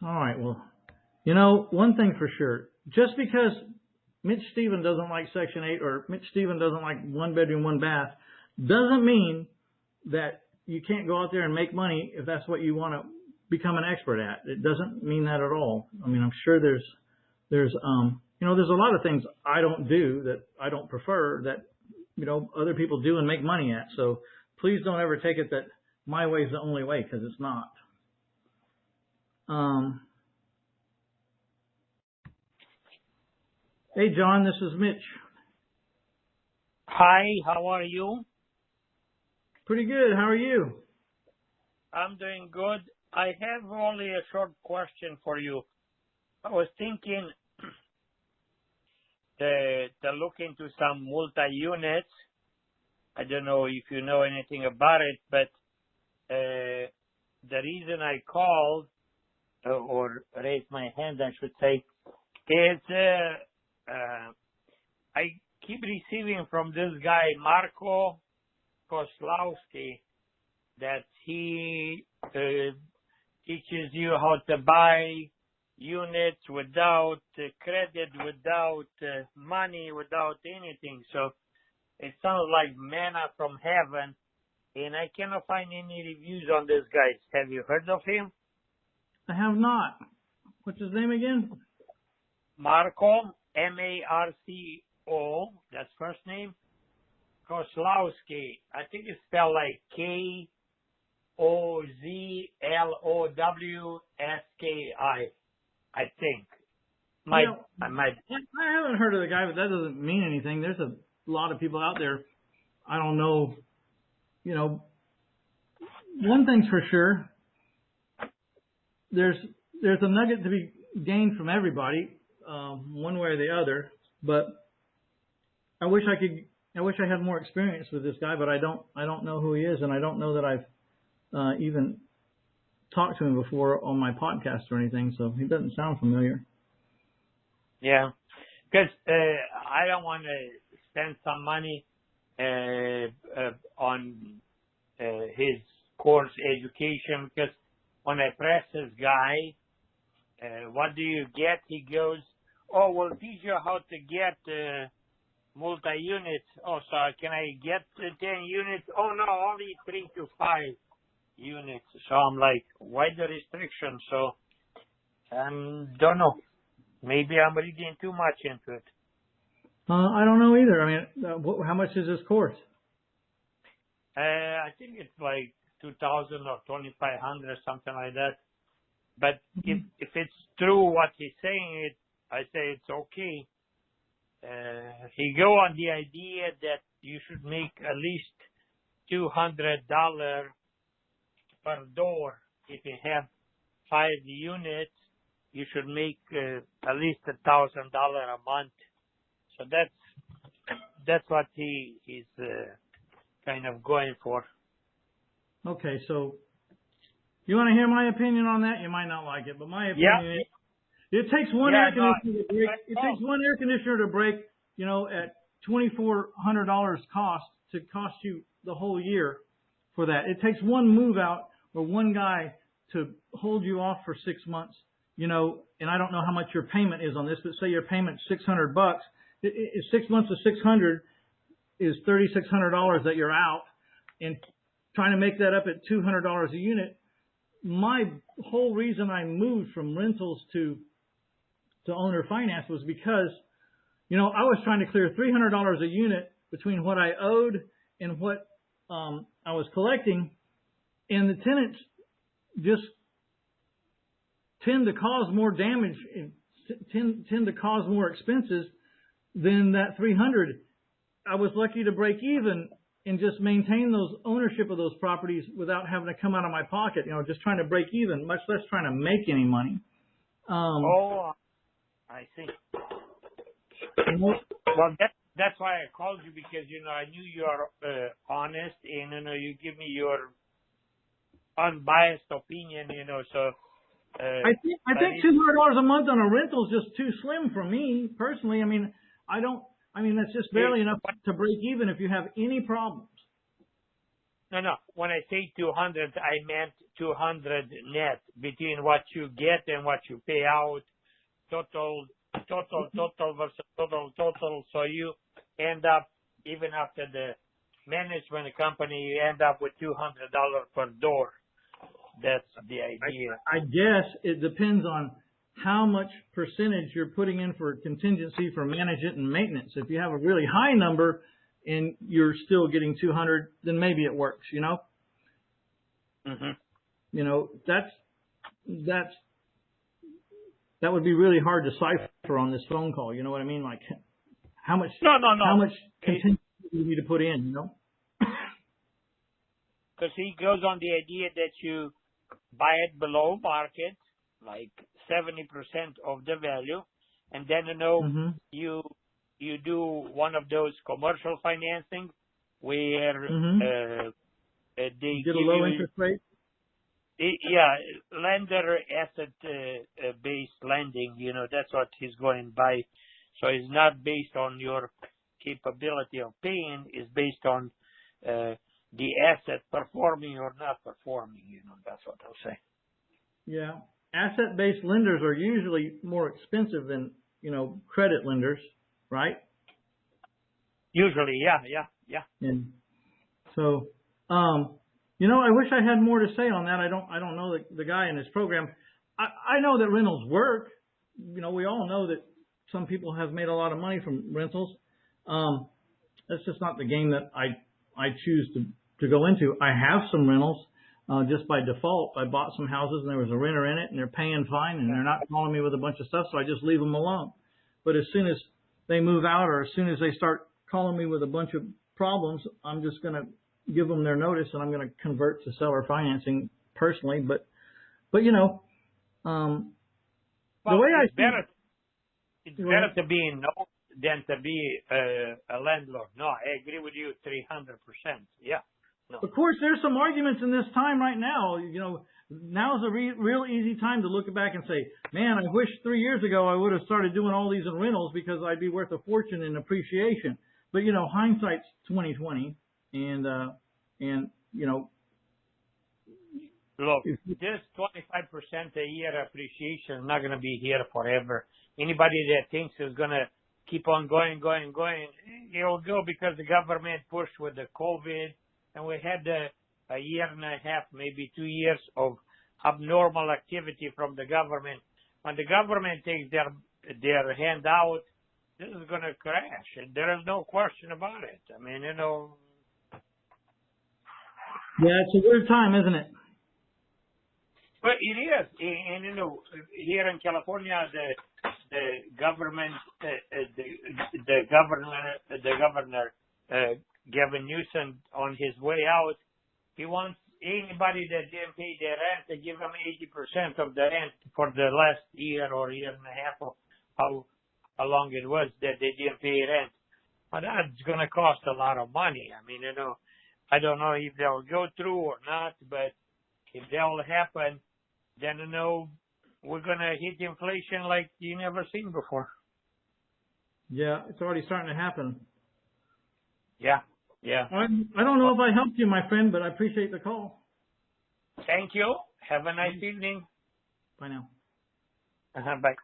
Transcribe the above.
All right. Well, you know, one thing for sure, just because Mitch Stephen doesn't like Section 8 or Mitch Stephen doesn't like one bedroom, one bath, doesn't mean that you can't go out there and make money if that's what you want to become an expert at. It doesn't mean that at all. I mean, I'm sure there's there's a lot of things I don't do that I don't prefer that, other people do and make money at. So please don't ever take it that my way is the only way, because it's not. Hey, John, this is Mitch. Hi, how are you? Pretty good. How are you? I'm doing good. I have only a short question for you. I was thinking to look into some multi-units. I don't know if you know anything about it, but the reason I called, or raised my hand, I should say, is I keep receiving from this guy, Marco Koslowski, that he teaches you how to buy units without credit, without money, without anything. So it sounds like manna from heaven, and I cannot find any reviews on this guy. Have you heard of him? I have not. What's his name again? Marco, M-A-R-C-O, that's first name. Koslowski. I think it's spelled like Kozlowski, I think. I haven't heard of the guy, but that doesn't mean anything. There's a lot of people out there. I don't know. One thing's for sure. There's a nugget to be gained from everybody, one way or the other. But I wish I had more experience with this guy, but I don't know who he is, and I don't know that I've even talked to him before on my podcast or anything, so he doesn't sound familiar. Yeah, because I don't want to spend some money on his course education, because when I press this guy, what do you get? He goes, oh, we'll teach you how to get multi-units. Oh, so can I get 10 units? Oh, no, only 3 to 5 units. So I'm like, why the restriction? So don't know. Maybe I'm reading too much into it. I don't know either. I mean, how much is this course? I think it's like 2,000 or 2,500, something like that. But if it's true what he's saying, I say it's okay. He go on the idea that you should make at least $200 per door. If you have 5 units, you should make at least $1,000 a month. So that's what he's kind of going for. Okay, so you want to hear my opinion on that? You might not like it, but my opinion is it takes one air conditioner to break. It takes one air conditioner to break, at $2,400 cost you the whole year for that. It takes one move out or one guy to hold you off for 6 months, and I don't know how much your payment is on this, but say your payment's $600. 6 months of 600 is $3,600 that you're out, and trying to make that up at $200 a unit. My whole reason I moved from rentals to owner finance was because, I was trying to clear $300 a unit between what I owed and what I was collecting, and the tenants just tend to cause more damage and tend to cause more expenses than that 300. I was lucky to break even and just maintain those ownership of those properties without having to come out of my pocket, just trying to break even, much less trying to make any money. I see. Well, that's why I called you, because, I knew you are honest, and, you give me your unbiased opinion, so. I think $200 a month on a rental is just too slim for me personally. I mean, that's just barely enough to break even if you have any problems. No. When I say 200, I meant 200 net between what you get and what you pay out. Total versus total. So you end up, even after the management company, you end up with $200 per door. That's the idea. I guess it depends on how much percentage you're putting in for contingency for management and maintenance. If you have a really high number and you're still getting 200, then maybe it works, you know? Mm-hmm. You know, that would be really hard to decipher on this phone call. You know what I mean? Like how much, how much contingency do you need to put in, you know? Because he goes on the idea that you buy it below market, like 70% of the value, and then you do one of those commercial financing where they get a low interest rate. Lender asset based lending. You know, that's what he's going by. So it's not based on your capability of paying. It's based on the asset performing or not performing. You know, that's what I'll say. Yeah. Asset-based lenders are usually more expensive than, you know, credit lenders, right? Usually, yeah. And so, you know, I wish I had more to say on that. I don't know the guy in his program. I know that rentals work. You know, we all know that some people have made a lot of money from rentals. That's just not the game that I choose to go into. I have some rentals. Just by default, I bought some houses and there was a renter in it and they're paying fine and they're not calling me with a bunch of stuff, so I just leave them alone. But as soon as they move out or as soon as they start calling me with a bunch of problems, I'm just going to give them their notice and I'm going to convert to seller financing personally. But you know, the way it's better to be no than to be a landlord. No, I agree with you 300%. Yeah. No. Of course, there's some arguments in this time right now. You know, now's a real easy time to look back and say, man, I wish 3 years ago I would have started doing all these in rentals because I'd be worth a fortune in appreciation. But, you know, hindsight's 20/20. And you know. Look, this 25% a year appreciation is not going to be here forever. Anybody that thinks it's going to keep on going, it'll go because the government pushed with the COVID. And we had a year and a half, maybe 2 years of abnormal activity from the government. When the government takes their hand out, this is going to crash. And there is no question about it. I mean, you know. Yeah, it's a weird time, isn't it? But it is. And you know, here in California, the government, the governor, Gavin Newsom, on his way out, he wants anybody that didn't pay their rent to give them 80% of the rent for the last year or year and a half, or how long it was that they didn't pay rent. But that's going to cost a lot of money. I mean, you know, I don't know if they'll go through or not, but if that'll happen, then, you know, we're going to hit inflation like you never seen before. Yeah, it's already starting to happen. Yeah. I don't know if I helped you, my friend, but I appreciate the call. Thank you. Have a nice evening. Bye now. Bye.